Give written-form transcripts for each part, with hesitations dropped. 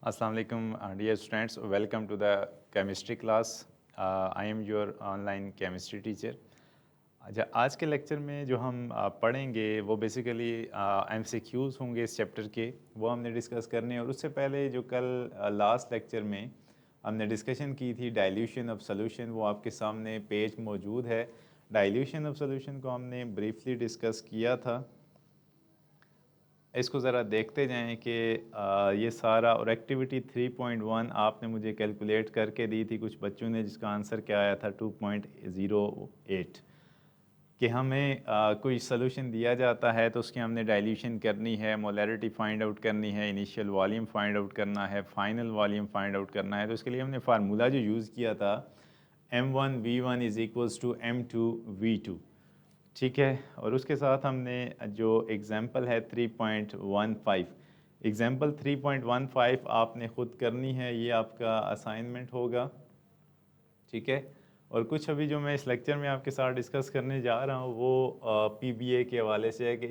Assalamu alaikum, dear students. Welcome to the chemistry class. I am your online chemistry teacher. अच्छा, आज के lecture में जो हम पढ़ेंगे वो बेसिकली MCQs होंगे इस चैप्टर के, वो हमने डिस्कस करने हैं। और उससे पहले जो कल लास्ट लेक्चर में हमने डिस्कशन की थी डाइल्यूशन ऑफ सॉल्यूशन, वो आपके सामने पेज मौजूद है। डाइल्यूशन ऑफ सॉल्यूशन को हमने ब्रीफली डिस्कस किया था। इसको ज़रा देखते जाएं कि ये सारा, और एक्टिविटी 3.1 आपने मुझे कैलकुलेट करके दी थी कुछ बच्चों ने, जिसका आंसर क्या आया था 2.08, कि हमें कोई सोल्यूशन दिया जाता है तो उसकी हमने डाइल्यूशन करनी है, मोलैरिटी फाइंड आउट करनी है, इनिशियल वॉल्यूम फाइंड आउट करना है, फाइनल वॉल्यूम फाइंड आउट करना है। तो इसके लिए हमने फार्मूला जो यूज़ किया था M1V1 is equals to M2V2, ठीक है। और उसके साथ हमने जो एग्ज़ाम्पल है 3.15, एग्ज़ाम्पल 3.15 आपने ख़ुद करनी है, ये आपका असाइनमेंट होगा, ठीक है। और कुछ अभी जो मैं इस लेक्चर में आपके साथ डिस्कस करने जा रहा हूँ वो पीबीए के हवाले से है कि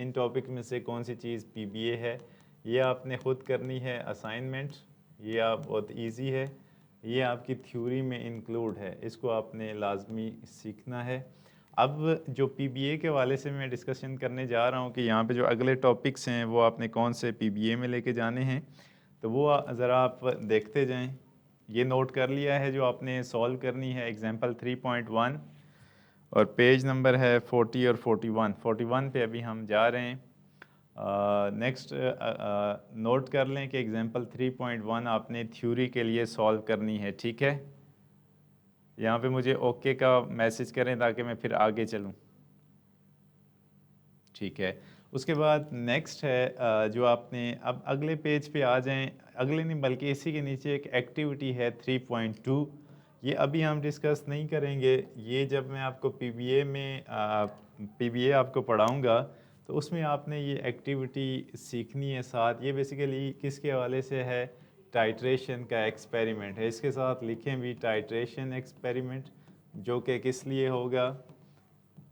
इन टॉपिक में से कौन सी चीज़ पीबीए है, ये आपने ख़ुद करनी है असाइनमेंट। ये आप बहुत इजी है, ये आपकी थ्योरी में इंक्लूड है, इसको आपने लाजमी सीखना है। अब जो पीबीए के हवाले से मैं डिस्कशन करने जा रहा हूँ कि यहाँ पे जो अगले टॉपिक्स हैं वो आपने कौन से पीबीए में लेके जाने हैं, तो वो ज़रा आप देखते जाएं। ये नोट कर लिया है जो आपने सॉल्व करनी है एग्जांपल 3.1, और पेज नंबर है 40 और 41 पे अभी हम जा रहे हैं। नेक्स्ट नोट कर लें कि एग्जांपल 3.1 आपने थ्योरी के लिए सॉल्व करनी है, ठीक है। यहाँ पे मुझे ओके का मैसेज करें ताकि मैं फिर आगे चलूँ, ठीक है। उसके बाद नेक्स्ट है जो आपने, अब अगले पेज पे आ जाएं, अगले नहीं बल्कि इसी के नीचे एक एक्टिविटी है 3.2, ये अभी हम डिस्कस नहीं करेंगे। ये जब मैं आपको पीबीए में पीबीए आपको पढ़ाऊँगा तो उसमें आपने ये एक्टिविटी सीखनी है साथ। ये बेसिकली किसके हवाले से है, टाइट्रेशन का एक्सपेरिमेंट है। इसके साथ लिखें भी टाइट्रेशन एक्सपेरिमेंट, जो कि किस लिए होगा,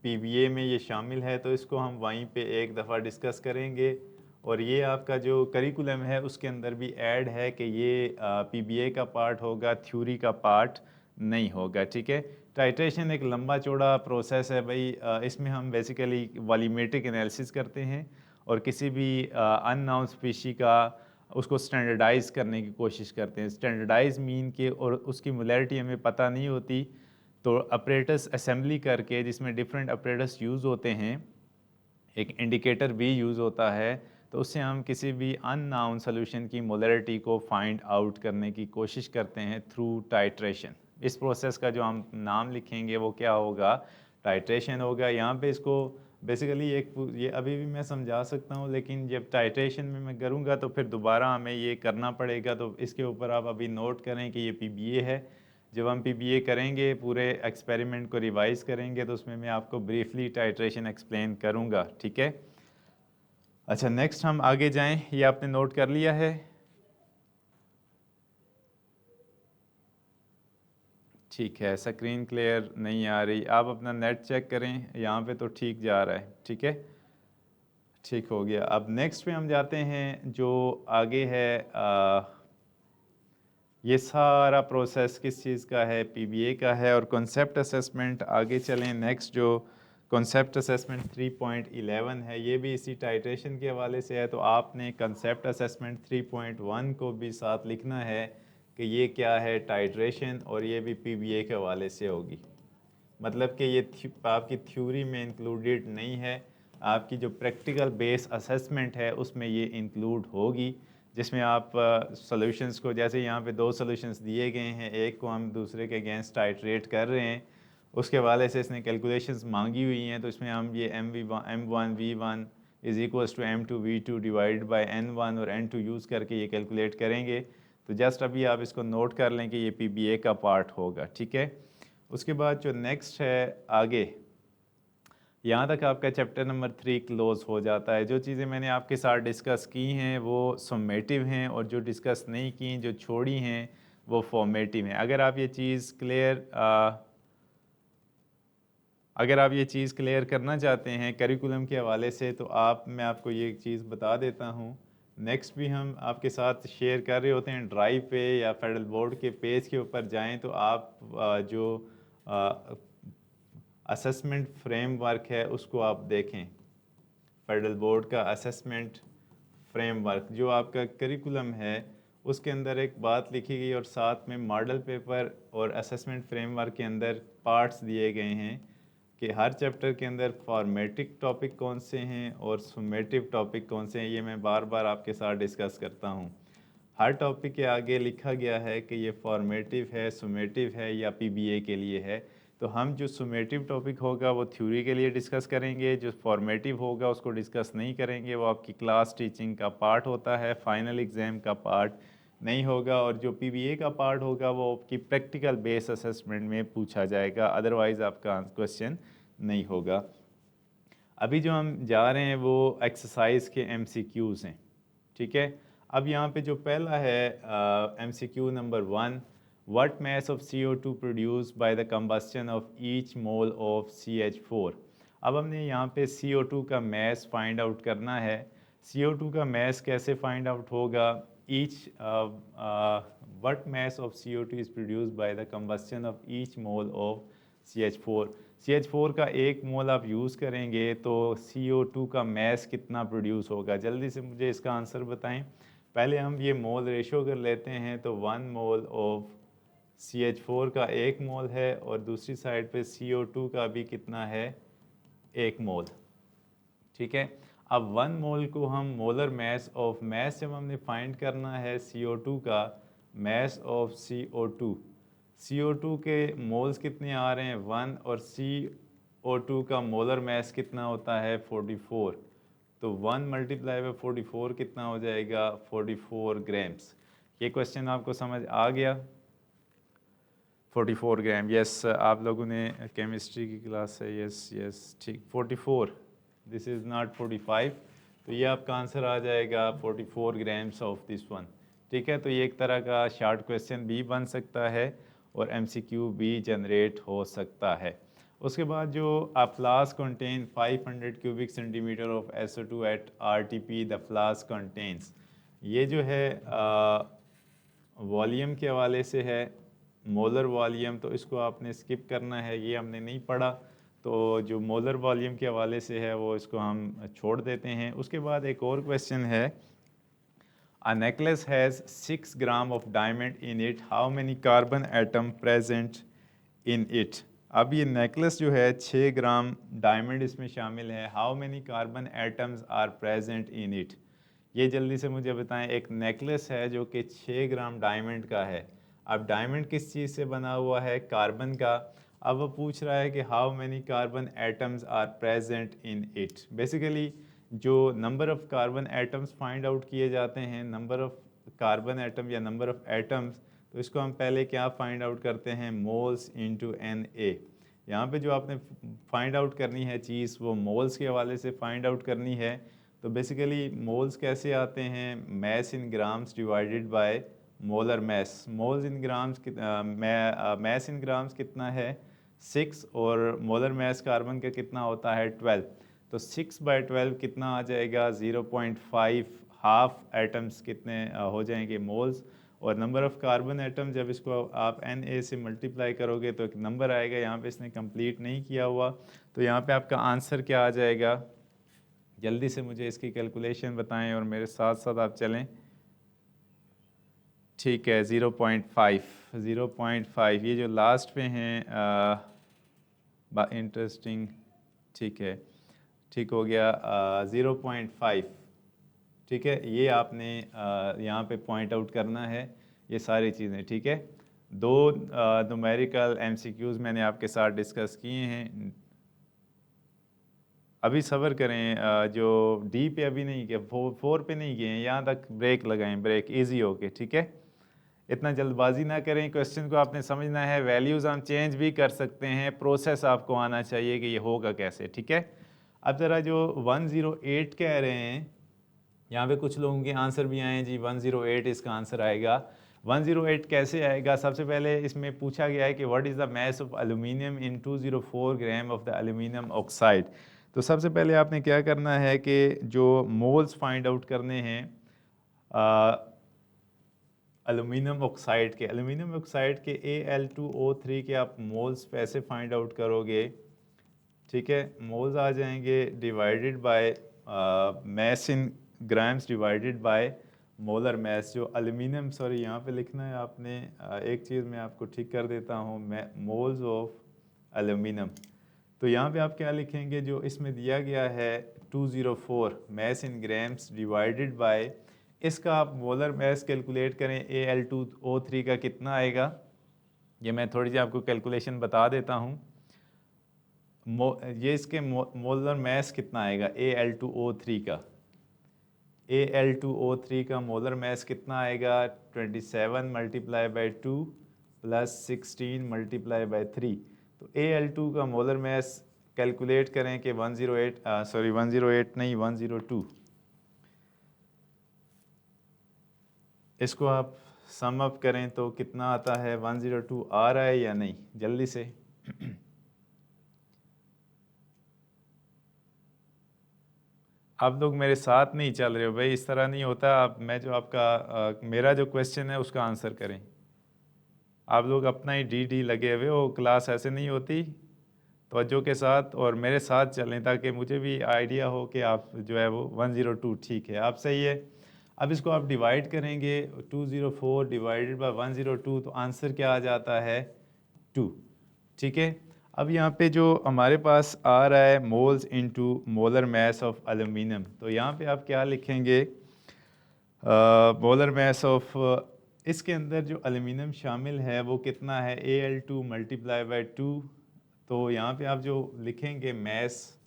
पीबीए में ये शामिल है, तो इसको हम वहीं पे एक दफ़ा डिस्कस करेंगे। और ये आपका जो करिकुलम है उसके अंदर भी ऐड है कि ये पीबीए का पार्ट होगा, थ्योरी का पार्ट नहीं होगा, ठीक है। टाइट्रेशन एक लंबा चौड़ा प्रोसेस है भाई। इसमें हम बेसिकली वॉल्यूमेट्रिक एनालिसिस करते हैं और किसी भी अननोन स्पीशी का उसको स्टैंडर्डाइज करने की कोशिश करते हैं। स्टैंडर्डाइज मीन के, और उसकी मोलैरिटी हमें पता नहीं होती, तो अपरेटस असेंबली करके, जिसमें डिफरेंट अपरेटस यूज़ होते हैं, एक इंडिकेटर भी यूज़ होता है, तो उससे हम किसी भी अननोन सॉल्यूशन की मोलैरिटी को फाइंड आउट करने की कोशिश करते हैं थ्रू टाइट्रेशन। इस प्रोसेस का जो हम नाम लिखेंगे वो क्या होगा, टाइट्रेशन होगा। यहाँ पे इसको बेसिकली ये अभी भी मैं समझा सकता हूँ, लेकिन जब टाइट्रेशन में मैं करूँगा तो फिर दोबारा हमें ये करना पड़ेगा। तो इसके ऊपर आप अभी नोट करें कि ये पीबीए है। जब हम पीबीए करेंगे, पूरे एक्सपेरिमेंट को रिवाइज करेंगे, तो उसमें मैं आपको ब्रीफली टाइट्रेशन एक्सप्लेन करूँगा, ठीक है। अच्छा, नेक्स्ट हम आगे जाएं। ये आपने नोट कर लिया है, ठीक है। स्क्रीन क्लियर नहीं आ रही, आप अपना नेट चेक करें, यहाँ पे तो ठीक जा रहा है, ठीक है, ठीक हो गया। अब नेक्स्ट पे हम जाते हैं जो आगे है। ये सारा प्रोसेस किस चीज़ का है, पीबीए का है। और कॉन्सेप्ट असेसमेंट, आगे चलें। नेक्स्ट जो कॉन्सेप्ट असेसमेंट 3.11 है, ये भी इसी टाइट्रेशन के हवाले से है। तो आपने कॉन्सेप्ट असेसमेंट 3.1 को भी साथ लिखना है कि ये क्या है, टाइट्रेशन, और ये भी पीबीए के हवाले से होगी। मतलब कि ये आपकी थ्योरी में इंक्लूडेड नहीं है, आपकी जो प्रैक्टिकल बेस असेसमेंट है उसमें ये इंक्लूड होगी, जिसमें आप सॉल्यूशंस को, जैसे यहाँ पे दो सॉल्यूशंस दिए गए हैं, एक को हम दूसरे के अगेंस्ट टाइट्रेट कर रहे हैं, उसके हवाले से इसने कैलकुलेशंस मांगी हुई हैं। तो इसमें हम ये M1V1 is equals to M2V2 divide by N1 और N2 यूज़ करके ये कैलकुलेट करेंगे। तो जस्ट अभी आप इसको नोट कर लें कि ये पीबीए का पार्ट होगा, ठीक है। उसके बाद जो नेक्स्ट है आगे, यहाँ तक आपका चैप्टर नंबर 3 क्लोज हो जाता है। जो चीज़ें मैंने आपके साथ डिस्कस की हैं वो समेटिव हैं, और जो डिस्कस नहीं की, जो छोड़ी हैं, वो फॉर्मेटिव हैं। अगर आप ये चीज़ क्लियर करना चाहते हैं करिकुलम के हवाले से, तो मैं आपको ये चीज़ बता देता हूँ नेक्स्ट भी हम आपके साथ शेयर कर रहे होते हैं। ड्राइव पे या फेडरल बोर्ड के पेज के ऊपर जाएं तो आप जो असेसमेंट फ्रेमवर्क है उसको आप देखें। फेडरल बोर्ड का असेसमेंट फ्रेमवर्क जो आपका करिकुलम है उसके अंदर एक बात लिखी गई और साथ में मॉडल पेपर और असेसमेंट फ्रेमवर्क के अंदर पार्ट्स दिए गए हैं कि हर चैप्टर के अंदर फॉर्मेटिव टॉपिक कौन से हैं और सुमेटिव टॉपिक कौन से हैं। ये मैं बार बार आपके साथ डिस्कस करता हूँ। हर टॉपिक के आगे लिखा गया है कि ये फॉर्मेटिव है, सुमेटिव है या पीबीए के लिए है। तो हम जो सुमेटिव टॉपिक होगा वो थ्योरी के लिए डिस्कस करेंगे, जो फॉर्मेटिव होगा उसको डिस्कस नहीं करेंगे, वो आपकी क्लास टीचिंग का पार्ट होता है, फाइनल एग्ज़ाम का पार्ट नहीं होगा। और जो पीबीए का पार्ट होगा वो आपकी प्रैक्टिकल बेस असेसमेंट में पूछा जाएगा, अदरवाइज़ आपका क्वेश्चन नहीं होगा। अभी जो हम जा रहे हैं वो एक्सरसाइज के एमसीक्यूज़ हैं, ठीक है। अब यहाँ पे जो पहला है MCQ number 1, what mass of CO2 produce by the combustion of each mole of CH4। अब हमने यहाँ पे CO2 का मास फाइंड आउट करना है। CO2 का मास कैसे फाइंड आउट होगा? Each what mass of CO2 is produce by the combustion of each mole of CH4। CH4 का एक मोल आप यूज़ करेंगे तो CO2 का मास कितना प्रोड्यूस होगा? जल्दी से मुझे इसका आंसर बताएं। पहले हम ये मोल रेशो कर लेते हैं। तो 1 मोल ऑफ CH4 का 1 मोल है और दूसरी साइड पे CO2 का भी कितना है? 1 मोल, ठीक है। अब 1 मोल को हम मोलर मास ऑफ मास जब हमने फाइंड करना है CO2 का मास ऑफ CO2 के मोल्स कितने आ रहे हैं? 1 और CO2 का मोलर मास कितना होता है? 44। तो 1 मल्टीप्लाई बाय 44 कितना हो जाएगा? 44 ग्राम्स। ये क्वेश्चन आपको समझ आ गया? 44 ग्राम, यस। आप लोगों ने केमिस्ट्री की क्लास है, यस यस, ठीक। 44, दिस इज़ नॉट 45। तो ये आपका आंसर आ जाएगा 44 ग्राम्स ऑफ दिस वन, ठीक है। तो ये एक तरह का शॉर्ट क्वेश्चन भी बन सकता है और MCQ भी जनरेट हो सकता है। उसके बाद जो a flask contain 500 cubic centimetre of SO2 at RTP, the flask contains, ये जो है वॉल्यूम के हवाले से है, मोलर वॉल्यूम, तो इसको आपने स्किप करना है, ये हमने नहीं पढ़ा। तो जो मोलर वॉल्यूम के हवाले से है वो इसको हम छोड़ देते हैं। उसके बाद एक और क्वेश्चन है, A necklace has 6 gram of diamond in it. How many carbon atom present in it? अब ये नेकलेस जो है 6 ग्राम डायमंड इसमें शामिल है। How many carbon atoms are present in it? ये जल्दी से मुझे बताएं। एक नेकलेस है जो कि 6 ग्राम डायमंड का है। अब डायमंड किस चीज़ से बना हुआ है? कार्बन का। अब वो पूछ रहा है कि how many carbon atoms are present in it. Basically जो number of carbon atoms find out किए जाते हैं, नंबर ऑफ़ कार्बन एटम या नंबर ऑफ़ एटम्स, तो इसको हम पहले क्या फाइंड आउट करते हैं? Moles into NA। यहाँ पे जो आपने फाइंड आउट करनी है चीज़ वो मोल्स के हवाले से फाइंड आउट करनी है। तो बेसिकली मोल्स कैसे आते हैं? Mass in grams divided by molar mass. Moles in grams mass in grams कितना है? 6, और मोलर मैस कार्बन का कितना होता है? 12। तो 6/12 कितना आ जाएगा? 0.5। हाफ एटम्स कितने हो जाएंगे? मोल्स। और नंबर ऑफ़ कार्बन एटम जब इसको आप Na से मल्टीप्लाई करोगे तो एक नंबर आएगा। यहाँ पे इसने कंप्लीट नहीं किया हुआ, तो यहाँ पे आपका आंसर क्या आ जाएगा? जल्दी से मुझे इसकी कैलकुलेशन बताएं और मेरे साथ साथ आप चलें। ठीक है, 0.5। ये जो लास्ट पे हैं इंटरेस्टिंग, ठीक है, ठीक हो गया। 0.5, ठीक है। ये आपने यहाँ पे पॉइंट आउट करना है ये सारी चीज़ें, ठीक है। 2 न्यूमेरिकल MCQs मैंने आपके साथ डिस्कस किए हैं। अभी सब्र करें, जो D पे अभी नहीं गए, 4 पे नहीं गए हैं, यहाँ तक ब्रेक लगाएं, ब्रेक इजी होके, ठीक है। इतना जल्दबाजी ना करें, क्वेश्चन को आपने समझना है। वैल्यूज़ हम चेंज भी कर सकते हैं, प्रोसेस आपको आना चाहिए कि ये होगा कैसे, ठीक है। अब ज़रा जो 108 कह रहे हैं, यहाँ पे कुछ लोगों के आंसर भी आए हैं जी। 108 इसका आंसर आएगा। 108 कैसे आएगा? सबसे पहले इसमें पूछा गया है कि what is the mass of aluminium in 204 gram of the aluminium oxide. तो सबसे पहले आपने क्या करना है कि जो मोल्स फाइंड आउट करने हैं एल्यूमिनियम ऑक्साइड के Al2O3 के आप मोल्स पैसे फाइंड आउट करोगे, ठीक है। मोल्स आ जाएंगे divided by mass in grams divided by molar mess. जो एल्यूमिनियम, सॉरी यहाँ पे लिखना है आपने, एक चीज़ मैं आपको ठीक कर देता हूँ, मोल्स ऑफ एल्यूमिनियम। तो यहाँ पे आप क्या लिखेंगे, जो इसमें दिया गया है 204 mass in grams divided by, इसका आप मोलर मैस कैलकुलेट करें Al2O3 का कितना आएगा। ये मैं थोड़ी सी आपको कैलकुलेशन बता देता हूँ। ये इसके मोलर मैस कितना आएगा Al2O3 का, Al2O3 का मोलर मैस कितना आएगा 27 multiply by 2 plus 16 multiply by 3। तो Al2 का मोलर मैस कैलकुलेट करें कि 108 सॉरी 108 नहीं 102। इसको आप सम अप करें तो कितना आता है, 102 आ रहा है या नहीं, जल्दी से। आप लोग मेरे साथ नहीं चल रहे हो भाई, इस तरह नहीं होता। आप मैं जो आपका मेरा जो क्वेश्चन है उसका आंसर करें। आप लोग अपना ही डी लगे हुए हो, क्लास ऐसे नहीं होती। तवज्जो के साथ और मेरे साथ चलें ताकि मुझे भी आइडिया हो कि आप जो है वो 102 ठीक है, आप सही है। अब इसको आप डिवाइड करेंगे, 204 डिवाइडेड बाय 102, तो आंसर क्या आ जाता है 2, ठीक है। अब यहाँ पे जो हमारे पास आ रहा है moles into molar mass of aluminium, तो यहाँ पे आप क्या लिखेंगे, मोलर मैस ऑफ, इसके अंदर जो एल्यूमिनियम शामिल है वो कितना है Al2 मल्टीप्लाई बाई 2। तो यहाँ पे आप जो लिखेंगे mass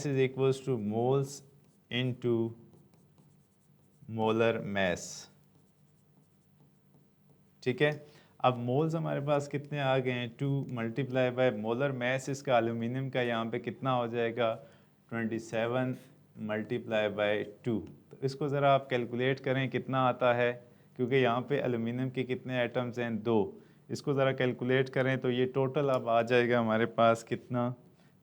is equals to moles into molar mass, ठीक है। अब मोल्स हमारे पास कितने आ गए हैं 2 मल्टीप्लाई बाय मोलर मैस, इसका एल्यूमिनियम का यहाँ पे कितना हो जाएगा 27 मल्टीप्लाई बाय 2। तो इसको ज़रा आप कैलकुलेट करें कितना आता है, क्योंकि यहाँ पे एल्यूमिनियम के कितने एटम्स हैं 2। इसको ज़रा कैलकुलेट करें तो ये टोटल अब आ जाएगा हमारे पास कितना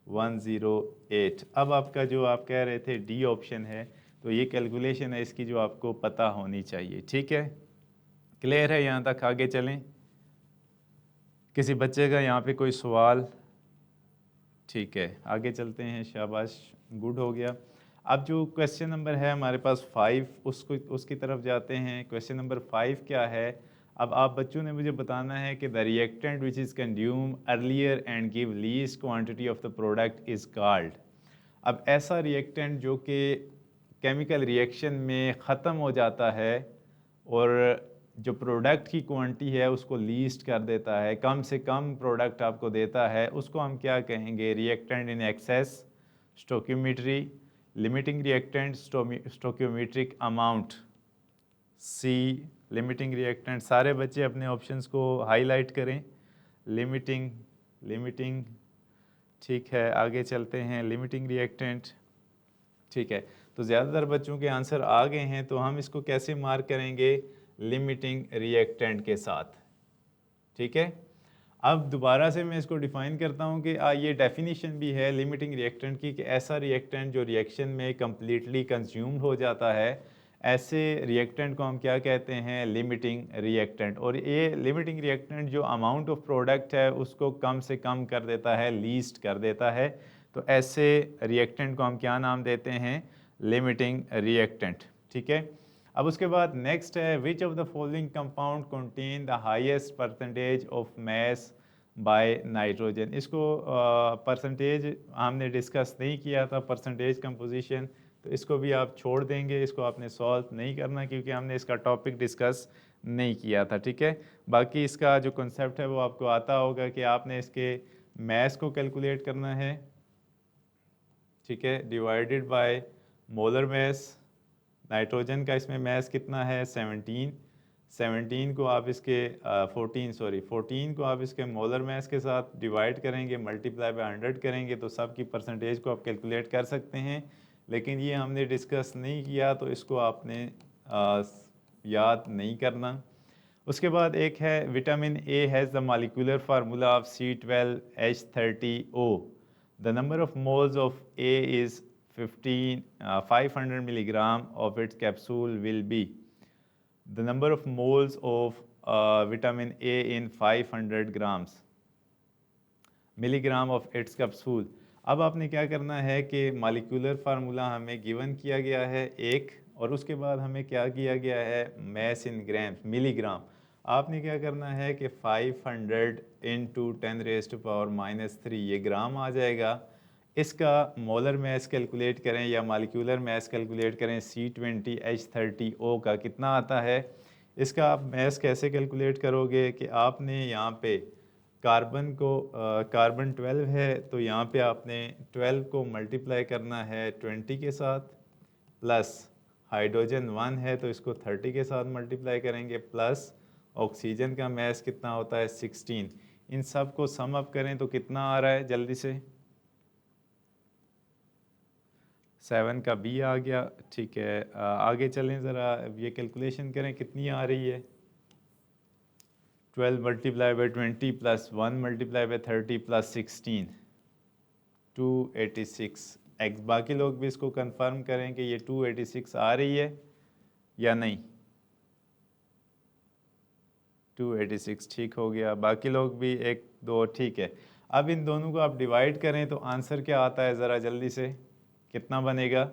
108। अब आपका जो आप कह रहे थे डी ऑप्शन है, तो ये कैलकुलेशन है इसकी जो आपको पता होनी चाहिए, ठीक है। क्लियर है यहाँ तक, आगे चलें। किसी बच्चे का यहाँ पे कोई सवाल, ठीक है आगे चलते हैं, शाबाश गुड हो गया। अब जो क्वेश्चन नंबर है हमारे पास 5, उसकी तरफ जाते हैं। क्वेश्चन नंबर 5 क्या है, अब आप बच्चों ने मुझे बताना है कि the reactant which is consume earlier and give least quantity of the product is called. अब ऐसा रिएक्टेंट जो कि केमिकल रिएक्शन में ख़त्म हो जाता है और जो प्रोडक्ट की क्वांटिटी है उसको लीस्ट कर देता है, कम से कम प्रोडक्ट आपको देता है, उसको हम क्या कहेंगे, reactant in excess, stoichiometry, limiting reactant, stoichiometric amount. C limiting reactant. सारे बच्चे अपने ऑप्शंस को हाईलाइट करें। लिमिटिंग, ठीक है आगे चलते हैं। लिमिटिंग रिएक्टेंट, ठीक है। तो ज़्यादातर बच्चों के आंसर आ गए हैं, तो हम इसको कैसे मार्क करेंगे, लिमिटिंग रिएक्टेंट के साथ, ठीक है। अब दोबारा से मैं इसको डिफाइन करता हूँ कि ये डेफिनेशन भी है लिमिटिंग रिएक्टेंट की, कि ऐसा रिएक्टेंट जो रिएक्शन में कम्प्लीटली कंज्यूम्ड हो जाता है, ऐसे रिएक्टेंट को हम क्या कहते हैं, लिमिटिंग रिएक्टेंट। और ये लिमिटिंग रिएक्टेंट जो अमाउंट ऑफ प्रोडक्ट है उसको कम से कम कर देता है, लीस्ट कर देता है। तो ऐसे रिएक्टेंट को हम क्या नाम देते हैं, लिमिटिंग रिएक्टेंट, ठीक है। अब उसके बाद नेक्स्ट है, which of the following compound contain the highest percentage of mass by nitrogen. इसको परसेंटेज हमने डिस्कस नहीं किया था, परसेंटेज कंपोजिशन, तो इसको भी आप छोड़ देंगे, इसको आपने सॉल्व नहीं करना क्योंकि हमने इसका टॉपिक डिस्कस नहीं किया था, ठीक है। बाकी इसका जो कॉन्सेप्ट है वो आपको आता होगा कि आपने इसके मैस को कैलकुलेट करना है, ठीक है, divided by molar mess. Nitrogen का इसमें मैस कितना है 17 को आप इसके 14 को आप इसके मोलर मैस के साथ डिवाइड करेंगे, मल्टीप्लाई बाय 100 करेंगे, तो सब की परसेंटेज को आप कैलकुलेट कर सकते हैं। लेकिन ये हमने डिस्कस नहीं किया, तो इसको आपने याद नहीं करना। उसके बाद एक है vitamin A has the molecular formula of C12H30O। The number of moles of A is 500 milligram of its capsule will be the number of moles of vitamin A in 500 grams milligram of its capsule. अब आपने क्या करना है कि molecular formula हमें given किया गया है एक, और उसके बाद हमें क्या किया गया है मैस इन ग्राम्स मिलीग्राम। आपने क्या करना है कि 500 इंटू 10⁻³ ये ग्राम आ जाएगा। इसका मोलर मैस कैलकुलेट करें या मॉलिक्यूलर मैस कैलकुलेट करें C20H30O का कितना आता है। इसका आप मैस कैसे कैलकुलेट करोगे कि आपने यहाँ पे कार्बन को कार्बन 12 है तो यहाँ पे आपने 12 को मल्टीप्लाई करना है 20 के साथ, प्लस हाइड्रोजन 1 है तो इसको 30 के साथ मल्टीप्लाई करेंगे, प्लस ऑक्सीजन का मैस कितना होता है 16। इन सब को सम अप करें तो कितना आ रहा है जल्दी से 7 का B आ गया। ठीक है, आगे चलें ज़रा ये कैलकुलेशन करें कितनी आ रही है 12 multiply by 20 plus 1 multiply by 30 plus 16 286 x. बाकी लोग भी इसको कंफर्म करें कि ये 286 आ रही है या नहीं। 286 ठीक हो गया, बाकी लोग भी एक दो ठीक है। अब इन दोनों को आप डिवाइड करें तो आंसर क्या आता है ज़रा जल्दी से कितना बनेगा।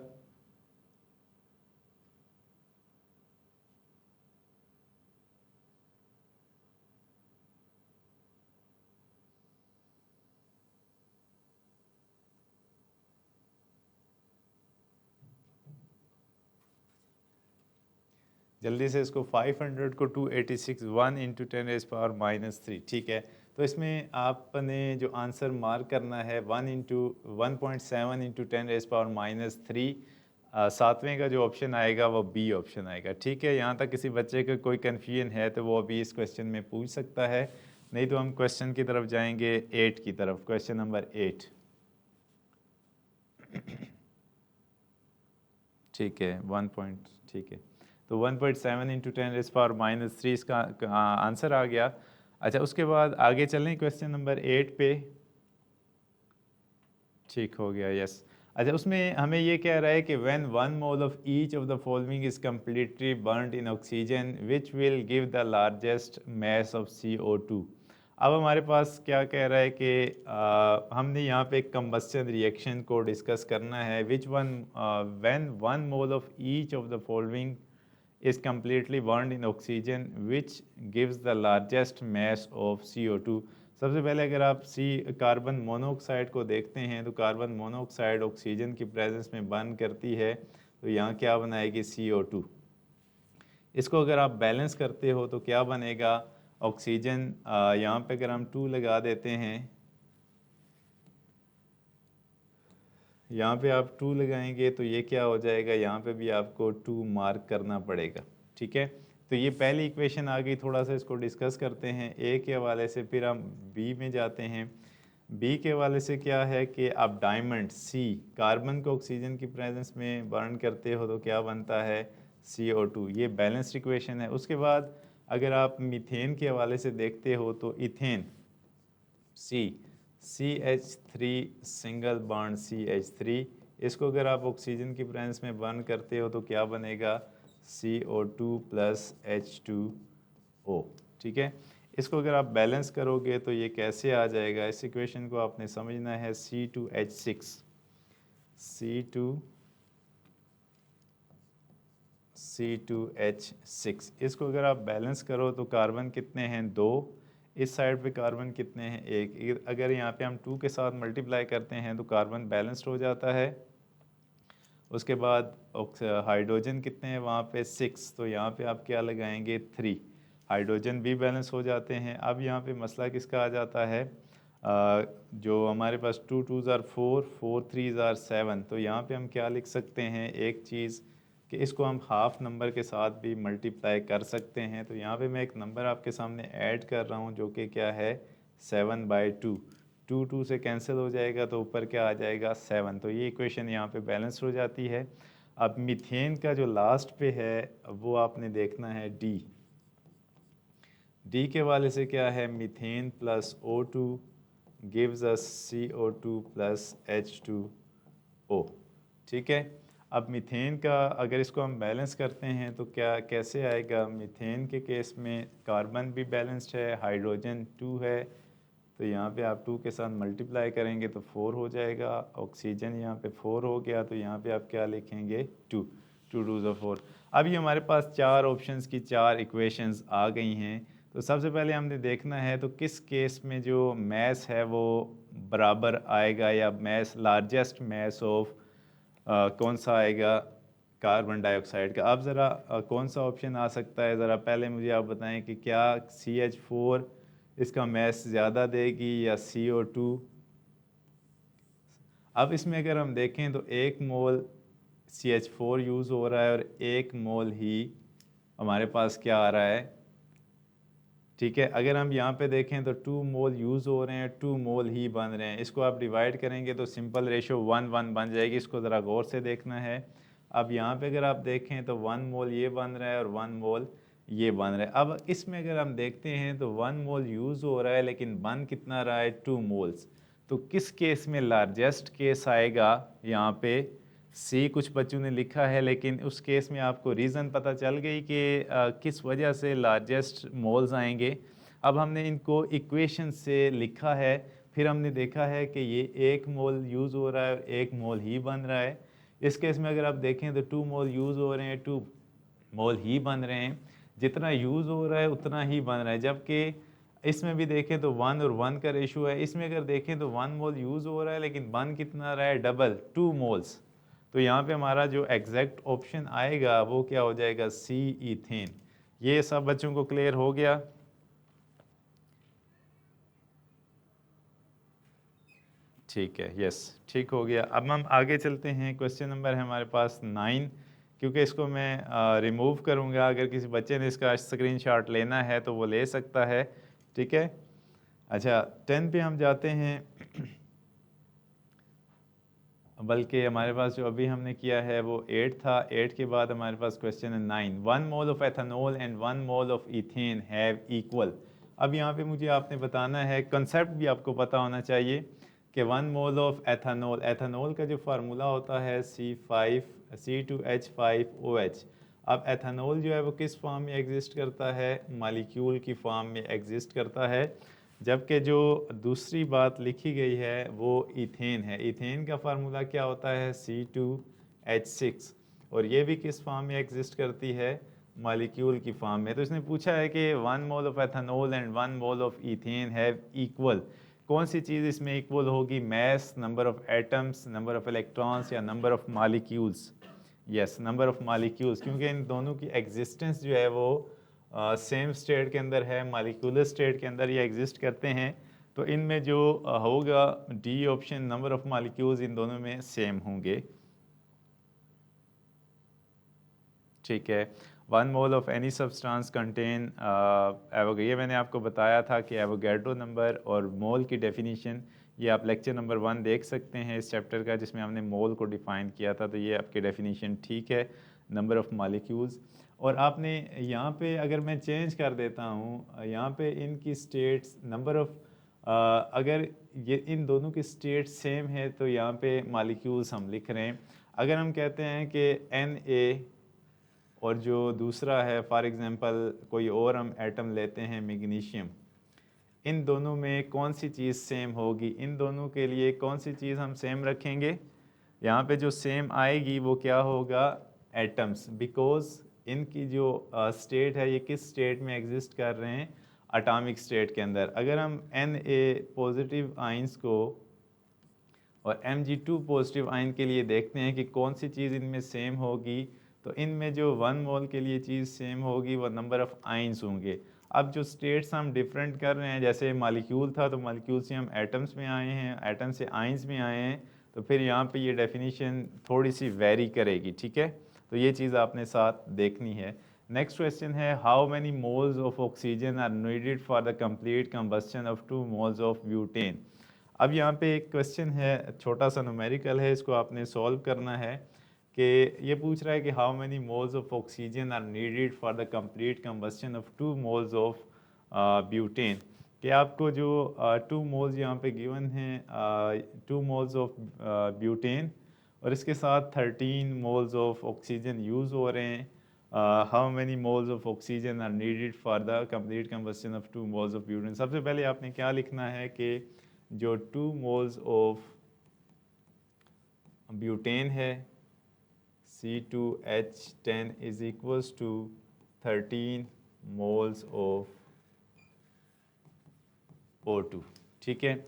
जल्दी से इसको 500 को 286 1 इंटू 10⁻³ ठीक है। तो इसमें आपने जो आंसर मार्क करना है 1.7 इंटू 10⁻³ सातवें का जो ऑप्शन आएगा वो बी ऑप्शन आएगा। ठीक है, यहाँ तक किसी बच्चे का कोई कन्फ्यूजन है तो वो अभी इस क्वेश्चन में पूछ सकता है, नहीं तो हम क्वेश्चन की तरफ जाएंगे 8 की तरफ। क्वेश्चन नंबर 8 ठीक है 1 पॉइंट ठीक है, तो 1.7 इंटू 10⁻³ इसका आंसर आ गया। अच्छा, उसके बाद आगे चलें क्वेश्चन नंबर 8 पे। ठीक हो गया, यस। अच्छा, उसमें हमें ये कह रहा है कि when 1 mole of each of the following is completely burned in oxygen which will give the largest mass of CO2। अब हमारे पास क्या कह रहा है कि हमने यहाँ पे एक कंबस्शन रिएक्शन को डिस्कस करना है which one when 1 mole of each of the following is completely burned in oxygen which gives the largest mass of CO2। सबसे पहले अगर आप कार्बन मोनोऑक्साइड को देखते हैं तो कार्बन मोनोऑक्साइड ऑक्सीजन की प्रेजेंस में बर्न करती है, तो यहाँ क्या बनाएगी CO2। इसको अगर आप बैलेंस करते हो तो क्या बनेगा ऑक्सीजन, यहाँ पे अगर हम 2 लगा देते हैं, यहाँ पे आप 2 लगाएंगे तो ये क्या हो जाएगा, यहाँ पे भी आपको 2 मार्क करना पड़ेगा। ठीक है, तो ये पहली इक्वेशन आ गई। थोड़ा सा इसको डिस्कस करते हैं ए के हवाले से, फिर हम बी में जाते हैं। बी के हवाले से क्या है कि आप डायमंड सी कार्बन को ऑक्सीजन की प्रेजेंस में बर्न करते हो तो क्या बनता है CO2। ये बैलेंस्ड इक्वेशन है। उसके बाद अगर आप मीथेन के हवाले से देखते हो तो ethane CH3 single bond CH3, इसको अगर आप ऑक्सीजन की प्रेजेंस में बर्न करते हो तो क्या बनेगा CO2 प्लस H2O। ठीक है, इसको अगर आप बैलेंस करोगे तो ये कैसे आ जाएगा, इस इक्वेशन को आपने समझना है C2H6। इसको अगर आप बैलेंस करो तो कार्बन कितने हैं 2, इस साइड पे कार्बन कितने हैं 1। अगर यहाँ पे हम 2 के साथ मल्टीप्लाई करते हैं तो कार्बन बैलेंस्ड हो जाता है। उसके बाद हाइड्रोजन कितने हैं वहाँ पे 6, तो यहाँ पे आप क्या लगाएंगे 3, हाइड्रोजन भी बैलेंस हो जाते हैं। अब यहाँ पे मसला किसका आ जाता है, जो हमारे पास 2 2s are 4 4 3s are 7, तो यहाँ पे हम क्या लिख सकते हैं एक चीज़ कि इसको हम हाफ नंबर के साथ भी मल्टीप्लाई कर सकते हैं। तो यहाँ पे मैं एक नंबर आपके सामने ऐड कर रहा हूँ जो कि क्या है 7/2, 2 2 से कैंसिल हो जाएगा तो ऊपर क्या आ जाएगा 7। तो ये इक्वेशन यहाँ पे बैलेंस हो जाती है। अब मीथेन का जो लास्ट पे है वो आपने देखना है डी के वाले से क्या है methane plus O2 gives us CO2 plus H2O। ठीक है। अब मीथेन का अगर इसको हम बैलेंस करते हैं तो क्या कैसे आएगा? मीथेन के केस में कार्बन भी बैलेंस्ड है, हाइड्रोजन 2 है, तो यहाँ पे आप 2 के साथ मल्टीप्लाई करेंगे तो 4 हो जाएगा। ऑक्सीजन यहाँ पे 4 हो गया, तो यहाँ पे आप क्या लिखेंगे? 2, 2 2 ज़ा 4। अभी हमारे पास 4 ऑप्शंस की 4 इक्वेशंस आ गई हैं। तो सबसे पहले हमने देखना है तो किस केस में जो मैस है वो बराबर आएगा, या मैस लार्जेस्ट मैस ऑफ कौन सा आएगा? कार्बन डाइऑक्साइड का। अब ज़रा कौन सा ऑप्शन आ सकता है? ज़रा पहले मुझे आप बताएं कि क्या CH4 इसका मैस ज़्यादा देगी या CO2? अब इसमें अगर हम देखें तो 1 मोल CH4 यूज़ हो रहा है और 1 मोल ही हमारे पास क्या आ रहा है? ठीक है, अगर हम यहाँ पे देखें तो 2 मोल यूज़ हो रहे हैं, 2 मोल ही बन रहे हैं। इसको आप डिवाइड करेंगे तो सिंपल रेशो 1 1 बन जाएगी। इसको ज़रा गौर से देखना है। अब यहाँ पे अगर आप देखें तो 1 मोल ये बन रहा है और 1 मोल ये बन रहा है। अब इसमें अगर हम देखते हैं तो 1 मोल यूज़ हो रहा है लेकिन बन कितना रहा है? 2 मोल्स। तो किस केस में लार्जेस्ट केस आएगा? यहाँ पे सी कुछ बच्चों ने लिखा है, लेकिन उस केस में आपको रीज़न पता चल गई कि किस वजह से लार्जेस्ट मोल्स आएंगे। अब हमने इनको इक्वेशन से लिखा है, फिर हमने देखा है कि ये 1 मोल यूज़ हो रहा है और 1 मोल ही बन रहा है। इस केस में अगर आप देखें तो 2 मोल यूज़ हो रहे हैं, 2 मोल ही बन रहे हैं। जितना यूज़ हो रहा है उतना ही बन रहा है। जबकि इसमें भी देखें तो 1 और 1 का रेशो है। इसमें अगर देखें तो 1 मोल यूज़ हो रहा है लेकिन बन कितना रहा है? Double, 2 moles. तो यहाँ पे हमारा जो एग्जैक्ट ऑप्शन आएगा वो क्या हो जाएगा? सी, इथेन। ये सब बच्चों को क्लियर हो गया? ठीक है, यस, ठीक हो गया। अब हम आगे चलते हैं। क्वेश्चन नंबर है हमारे पास 9। क्योंकि इसको मैं रिमूव करूँगा, अगर किसी बच्चे ने इसका स्क्रीनशॉट लेना है तो वो ले सकता है। ठीक है, अच्छा 10 पे हम जाते हैं। बल्कि हमारे पास जो अभी हमने किया है वो 8 था। 8 के बाद हमारे पास क्वेश्चन है 9। 1 mole of ethanol and 1 mole of ethane have equal. अब यहाँ पे मुझे आपने बताना है, कंसेप्ट भी आपको पता होना चाहिए कि 1 मोल ऑफ एथेनॉल, एथेनॉल का जो फार्मूला होता है C2H5OH। अब एथेनॉल जो है वो किस फॉर्म में एग्जिस्ट करता है? मालिक्यूल की फॉर्म में एग्जिस्ट करता है। जबकि जो दूसरी बात लिखी गई है वो इथेन है। इथेन का फार्मूला क्या होता है? C2H6। और ये भी किस फॉर्म में एग्जिस्ट करती है? मॉलिक्यूल की फॉर्म में। तो इसने पूछा है कि 1 mole of ethanol and 1 mole of ethane have equal. कौन सी चीज़ इसमें इक्वल होगी? Mass, number of atoms, number of electrons, या number of molecules? Yes, number of molecules, क्योंकि इन दोनों की एग्जिस्टेंस जो है वो सेम स्टेट के अंदर है, मॉलिक्यूलर स्टेट के अंदर ये एग्जिस्ट करते हैं। तो इनमें जो होगा D option, number of molecules in दोनों में सेम होंगे। ठीक है, 1 mole of any substance contain ये मैंने आपको बताया था कि एवोगैड्रो नंबर और मोल की डेफिनेशन ये आप लेक्चर नंबर 1 देख सकते हैं इस चैप्टर का, जिसमें हमने मोल को डिफ़ाइन किया था। तो ये आपकी डेफिनेशन ठीक है, नंबर ऑफ़ मॉलिक्यूल्स। और आपने यहाँ पे अगर मैं चेंज कर देता हूँ, यहाँ पे इनकी स्टेट्स नंबर ऑफ़, अगर ये इन दोनों की स्टेट सेम है तो यहाँ पे मॉलिक्यूल्स हम लिख रहे हैं। अगर हम कहते हैं कि Na और जो दूसरा है फॉर एग्ज़ाम्पल कोई और हम एटम लेते हैं मैग्नीशियम, इन दोनों में कौन सी चीज़ सेम होगी? इन दोनों के लिए कौन सी चीज़ हम सेम रखेंगे? यहाँ पे जो सेम आएगी वो क्या होगा? एटम्स। बिकॉज इनकी जो स्टेट है ये किस स्टेट में एग्जिस्ट कर रहे हैं? एटॉमिक स्टेट के अंदर। अगर हम Na पॉजिटिव आइंस को और Mg2 पॉजिटिव आयन के लिए देखते हैं कि कौन सी चीज़ इनमें सेम होगी, तो इनमें जो 1 मोल के लिए चीज़ सेम होगी वो नंबर ऑफ़ आइंस होंगे। अब जो स्टेट्स हम डिफरेंट कर रहे हैं, जैसे मालिक्यूल था तो मालिक्यूल से हम एटम्स में आए हैं, एटम से आइंस में आए हैं, तो फिर यहाँ पे ये डेफिनेशन थोड़ी सी वेरी करेगी। ठीक है, तो ये चीज़ आपने साथ देखनी है। नेक्स्ट क्वेश्चन है, how many moles of oxygen are needed for the complete combustion of 2 moles of butane. अब यहाँ पे एक क्वेश्चन है, छोटा सा न्यूमेरिकल है, इसको आपने सॉल्व करना है। कि ये पूछ रहा है कि how many moles of oxygen are needed for the complete combustion of 2 moles of butane. कि आपको जो 2 मोल्स यहाँ पे गिवन हैं, 2 मोल्स ऑफ ब्यूटेन, और इसके साथ 13 मोल्स ऑफ ऑक्सीजन यूज़ हो रहे हैं। How many moles of oxygen are needed for the complete combustion of 2 moles of butane. सबसे पहले आपने क्या लिखना है कि जो 2 मोल्स ऑफ ब्यूटेन है C2H10 is equals to 13 moles of O2। ठीक है,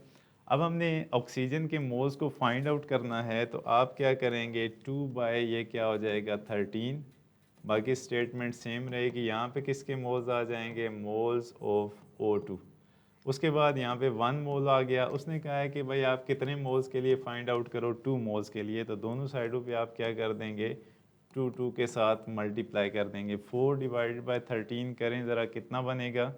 अब हमने ऑक्सीजन के मोल्स को फाइंड आउट करना है, तो आप क्या करेंगे 2 बाय ये क्या हो जाएगा 13, बाकी स्टेटमेंट सेम रहेगी। यहाँ पे किसके मोल्स आ जाएंगे, मोल्स ऑफ O2। उसके बाद यहाँ पे 1 मोल आ गया, उसने कहा है कि भाई आप कितने मोल्स के लिए फाइंड आउट करो, 2 मोल्स के लिए, तो दोनों साइडों पे आप क्या कर देंगे 2 के साथ मल्टीप्लाई कर देंगे। 4 डिवाइडेड बाय 13 करें ज़रा, कितना बनेगा,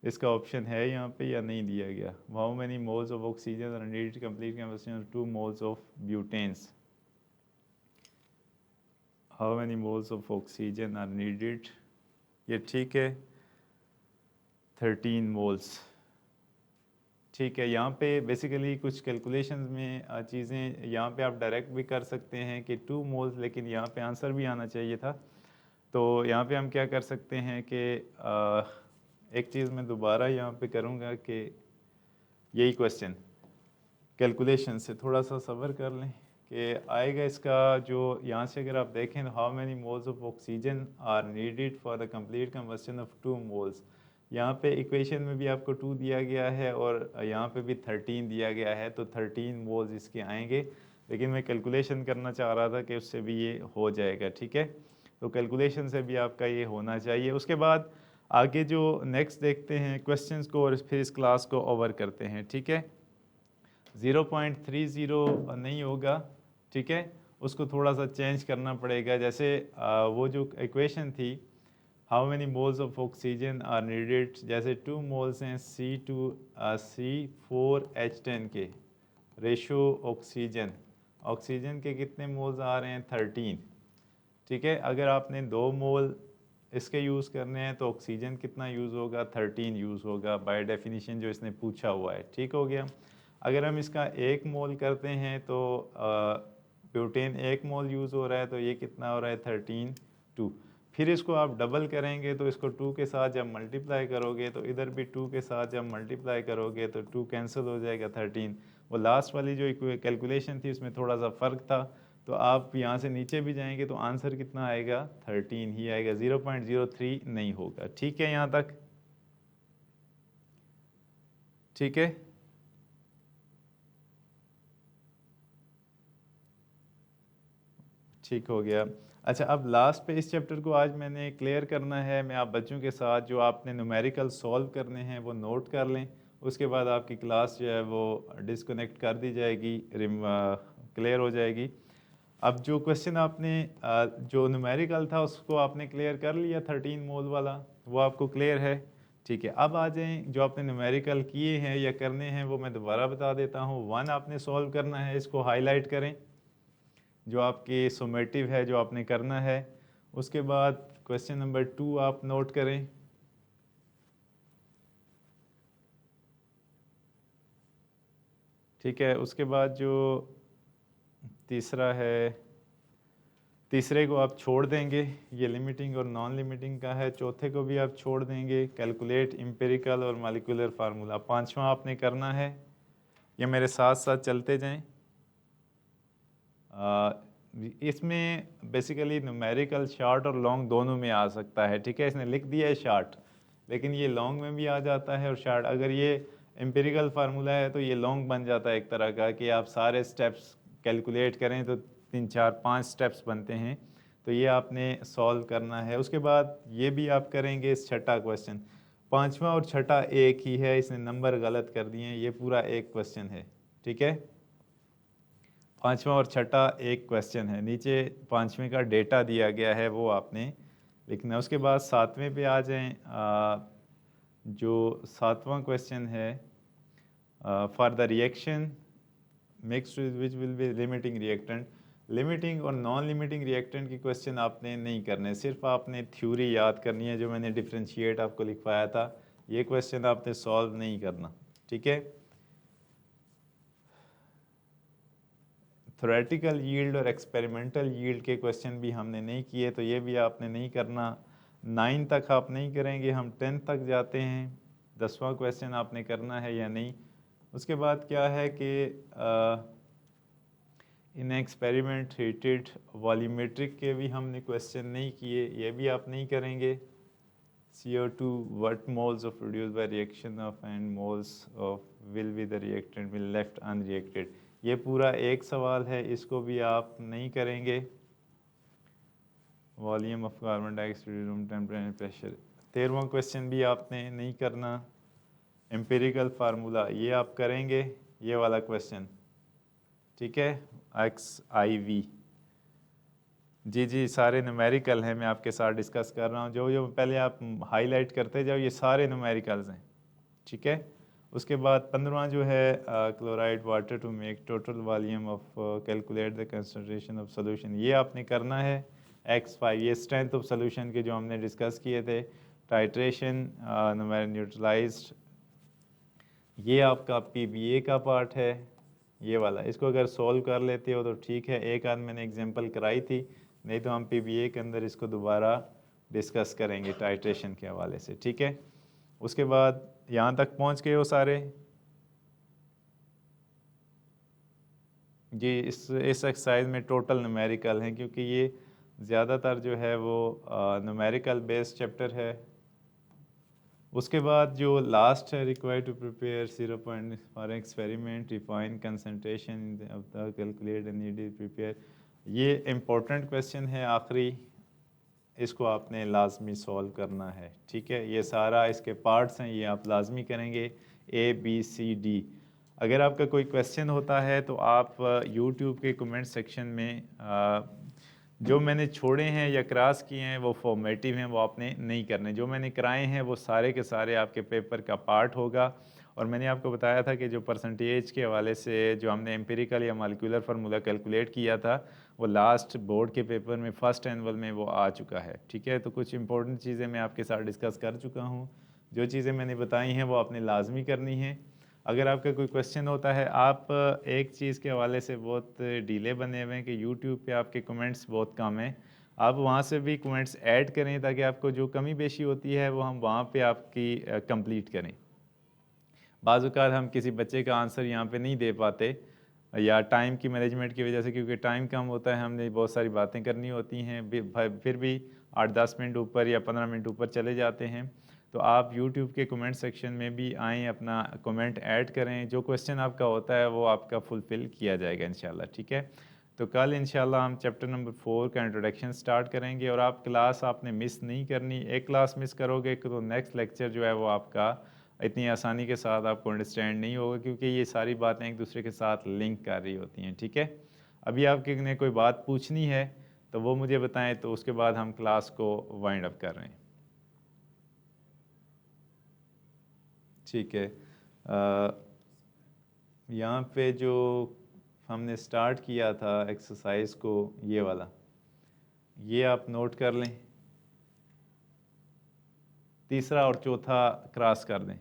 इसका ऑप्शन है यहाँ पे या नहीं दिया गया। How many moles of oxygen are needed complete combustion of 2 moles of butanes. How many moles of oxygen are needed, ये ठीक है 13 मोल्स। ठीक है, यहाँ पे बेसिकली कुछ कैलकुलेशंस में चीज़ें यहाँ पे आप डायरेक्ट भी कर सकते हैं कि 2 मोल्स, लेकिन यहाँ पे आंसर भी आना चाहिए था। तो यहाँ पे हम क्या कर सकते हैं कि एक चीज़ मैं दोबारा यहाँ पे करूँगा कि यही क्वेश्चन कैलकुलेशन से थोड़ा सा सब्र कर लें कि आएगा इसका। जो यहाँ से अगर आप देखें, how many moles of oxygen are needed for the complete combustion of 2 moles, यहाँ पे इक्वेशन में भी आपको 2 दिया गया है और यहाँ पे भी 13 दिया गया है, तो 13 मोल्स इसके आएंगे। लेकिन मैं कैलकुलेशन करना चाह रहा था कि उससे भी ये हो जाएगा। ठीक है, तो कैलकुलेशन से भी आपका ये होना चाहिए। उसके बाद आगे जो नेक्स्ट देखते हैं क्वेश्चंस को और फिर इस क्लास को ओवर करते हैं। ठीक है, 0.30 नहीं होगा, ठीक है, उसको थोड़ा सा चेंज करना पड़ेगा। जैसे वो जो इक्वेशन थी how many moles of oxygen are needed, जैसे 2 मोल्स हैं C4H10 के, रेशो ऑक्सीजन, ऑक्सीजन के कितने मोल्स आ रहे हैं 13। ठीक है, अगर आपने 2 मोल इसके यूज़ करने हैं तो ऑक्सीजन कितना यूज़ होगा 13 यूज़ होगा बाय डेफिनेशन जो इसने पूछा हुआ है। ठीक हो गया। अगर हम इसका 1 मोल करते हैं तो ब्यूटेन 1 मोल यूज़ हो रहा है, तो ये कितना हो रहा है 13 2। फिर इसको आप डबल करेंगे तो इसको 2 के साथ जब मल्टीप्लाई करोगे तो इधर भी 2 के साथ जब मल्टीप्लाई करोगे तो 2 कैंसिल हो जाएगा 13। वो लास्ट वाली जो कैलकुलेशन थी उसमें थोड़ा सा फ़र्क था, तो आप यहाँ से नीचे भी जाएंगे तो आंसर कितना आएगा 13 ही आएगा, 0.03 नहीं होगा। ठीक है, यहाँ तक ठीक है। ठीक हो गया। अच्छा, अब लास्ट पे इस चैप्टर को आज मैंने क्लियर करना है। मैं आप बच्चों के साथ जो आपने न्यूमेरिकल सॉल्व करने हैं वो नोट कर लें, उसके बाद आपकी क्लास जो है वो डिस्कनेक्ट कर दी जाएगी, क्लियर हो जाएगी। अब जो क्वेश्चन आपने जो न्यूमेरिकल था उसको आपने क्लियर कर लिया, 13 मोल वाला, वो आपको क्लियर है। ठीक है, अब आ जाएँ जो आपने न्यूमेरिकल किए हैं या करने हैं वो मैं दोबारा बता देता हूँ। 1 आपने सॉल्व करना है, इसको हाईलाइट करें, जो आपकी सोमेटिव है जो आपने करना है। उसके बाद क्वेश्चन नंबर 2 आप नोट करें। ठीक है, उसके बाद जो तीसरा है, तीसरे को आप छोड़ देंगे, ये लिमिटिंग और नॉन लिमिटिंग का है। चौथे को भी आप छोड़ देंगे, कैलकुलेट एम्पिरिकल और मॉलिक्यूलर फार्मूला। पांचवा आपने करना है, ये मेरे साथ साथ चलते जाएं। इसमें बेसिकली न्यूमेरिकल शार्ट और लॉन्ग दोनों में आ सकता है। ठीक है, इसने लिख दिया है शार्ट, लेकिन ये लॉन्ग में भी आ जाता है और शार्ट। अगर ये एम्पिरिकल फार्मूला है तो ये लॉन्ग बन जाता है एक तरह का, कि आप सारे स्टेप्स कैलकुलेट करें तो 3 4 5 स्टेप्स बनते हैं, तो ये आपने सॉल्व करना है। उसके बाद ये भी आप करेंगे छठा क्वेश्चन। पांचवा और छठा एक ही है, इसने नंबर गलत कर दिए हैं, ये पूरा एक क्वेश्चन है। ठीक है, पांचवा और छठा एक क्वेश्चन है, नीचे पांचवें का डेटा दिया गया है वो आपने लिखना है। उसके बाद सातवें पे आ जाएं। जो सातवां क्वेश्चन है, for the reaction mixed which will be limiting reactant. Limiting और नॉन लिमिटिंग रिएक्टेंट की क्वेश्चन आपने नहीं करने, सिर्फ आपने थ्योरी याद करनी है जो मैंने डिफ्रेंशिएट आपको लिखवाया था, ये क्वेश्चन आपने सॉल्व नहीं करना। ठीक है, थ्योरेटिकल यील्ड और एक्सपेरिमेंटल यील्ड के क्वेश्चन भी हमने नहीं किए, तो ये भी आपने नहीं करना। 9 तक आप नहीं करेंगे, हम 10 तक जाते हैं। 10वां क्वेश्चन आपने करना है या नहीं। उसके बाद क्या है कि इन एक्सपेरिमेंट हीटेड वॉल्यूमेट्रिक के भी हमने क्वेश्चन नहीं किए, ये भी आप नहीं करेंगे। CO2 what moles of produced by reaction of and moles of will be the reactant will left unreacted, ये पूरा एक सवाल है, इसको भी आप नहीं करेंगे। Volume of carbon dioxide, room temperature, pressure, 13वां क्वेश्चन भी आपने नहीं करना। एम्पिरिकल फार्मूला ये आप करेंगे, ये वाला क्वेश्चन, ठीक है, XIV। जी जी, सारे न्यूमेरिकल हैं, मैं आपके साथ डिस्कस कर रहा हूँ, जो जो पहले आप हाईलाइट करते जाओ, ये सारे न्यूमेरिकल्स हैं, ठीक है। उसके बाद 15वां जो है chloride water to make total volume of calculate the concentration of solution, ये आपने करना है। X5 ये स्ट्रेंथ ऑफ सोल्यूशन के जो हमने डिस्कस किए थे। टाइट्रेशन न्यूट्रलाइज्ड, ये आपका PBA का पार्ट है, ये वाला। इसको अगर सॉल्व कर लेते हो तो ठीक है, एक आध मैंने एग्जांपल कराई थी, नहीं तो हम PBA के अंदर इसको दोबारा डिस्कस करेंगे टाइट्रेशन के हवाले से, ठीक है। उसके बाद यहाँ तक पहुँच गए हो सारे जी। इस एक्सरसाइज में टोटल न्यूमेरिकल हैं, क्योंकि ये ज़्यादातर जो है वो न्यूमेरिकल बेस्ड चैप्टर है। उसके बाद जो लास्ट है, required to prepare 0 point for experiment, refine concentration of the calculate needed prepare, ये इम्पोर्टेंट क्वेश्चन है आखिरी, इसको आपने लाजमी सॉल्व करना है, ठीक है। ये सारा इसके पार्ट्स हैं, ये आप लाजमी करेंगे, ABCD। अगर आपका कोई क्वेश्चन होता है तो आप YouTube के कमेंट सेक्शन में जो मैंने छोड़े हैं या क्रॉस किए हैं वो फॉर्मेटिव हैं, वो आपने नहीं करने। जो मैंने कराए हैं वो सारे के सारे आपके पेपर का पार्ट होगा। और मैंने आपको बताया था कि जो परसेंटेज के हवाले से जो हमने एम्पिरिकल या मॉलिक्यूलर फार्मूला कैलकुलेट किया था, वो लास्ट बोर्ड के पेपर में फर्स्ट एनुअल में वो आ चुका है, ठीक है। तो कुछ इंपॉर्टेंट चीज़ें मैं आपके साथ डिस्कस कर चुका हूँ, जो चीज़ें मैंने बताई हैं वो आपने लाजमी करनी है। अगर आपका कोई क्वेश्चन होता है, आप एक चीज़ के हवाले से बहुत डीले बने हुए हैं कि यूट्यूब पे आपके कमेंट्स बहुत कम हैं, आप वहाँ से भी कमेंट्स ऐड करें ताकि आपको जो कमी पेशी होती है वो हम वहाँ पे आपकी कंप्लीट करें। बाज़ औक़ात हम किसी बच्चे का आंसर यहाँ पे नहीं दे पाते, या टाइम की मैनेजमेंट की वजह से, क्योंकि टाइम कम होता है, हमने बहुत सारी बातें करनी होती हैं, फिर भी 8-10 मिनट ऊपर या 15 मिनट ऊपर चले जाते हैं। तो आप YouTube के कमेंट सेक्शन में भी आएँ, अपना कमेंट ऐड करें, जो क्वेश्चन आपका होता है वो आपका फुलफ़िल किया जाएगा इंशाल्लाह, ठीक है। तो कल इंशाल्लाह हम चैप्टर नंबर 4 का इंट्रोडक्शन स्टार्ट करेंगे, और आप क्लास आपने मिस नहीं करनी। एक क्लास मिस करोगे तो नेक्स्ट लेक्चर जो है वो आपका इतनी आसानी के साथ आपको अंडरस्टैंड नहीं होगा, क्योंकि ये सारी बातें एक दूसरे के साथ लिंक कर रही होती हैं, ठीक है। अभी आपके ने कोई बात पूछनी है तो वो मुझे बताएं, तो उसके बाद हम क्लास को वाइंड अप कर रहे हैं, ठीक है। यहाँ पे जो हमने स्टार्ट किया था एक्सरसाइज को, ये वाला, ये आप नोट कर लें, तीसरा और चौथा क्रॉस कर दें,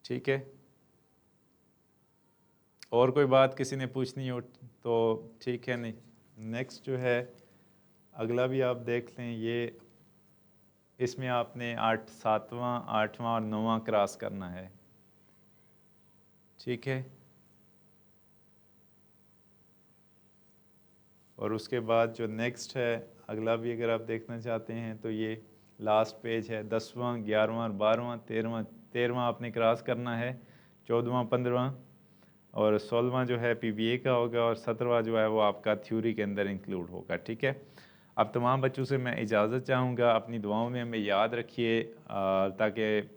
ठीक है। और कोई बात किसी ने पूछनी हो तो ठीक है, नहीं नेक्स्ट जो है अगला भी आप देख लें। ये इसमें आपने 7वां 8वां और 9वां क्रॉस करना है, ठीक है। और उसके बाद जो नेक्स्ट है अगला भी अगर आप देखना चाहते हैं तो ये लास्ट पेज है, 10वां 11वां और 12वां 13वां आपने क्रॉस करना है, 14वां 15वां और 16वां जो है PBA का होगा, और 17वां जो है वो आपका थ्योरी के अंदर इंक्लूड होगा, ठीक है। अब तमाम बच्चों से मैं इजाज़त चाहूँगा, अपनी दुआओं में हमें याद रखिए, ताकि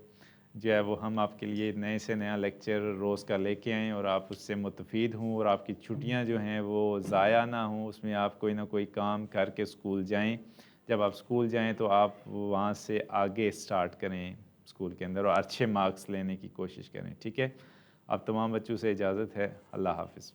जो है वो हम आपके लिए नए से नया लेक्चर रोज़ का लेके आएँ और आप उससे मुस्तफ़ीद हों, और आपकी छुट्टियाँ जो हैं वो ज़ाया ना हों, उसमें आप कोई ना कोई काम करके स्कूल जाएँ। जब आप स्कूल जाएँ तो आप वहाँ से आगे स्टार्ट करें स्कूल के अंदर, और अच्छे मार्क्स लेने की कोशिश करें, ठीक है। अब तमाम बच्चों से इजाज़त है, अल्लाह हाफ़िज़।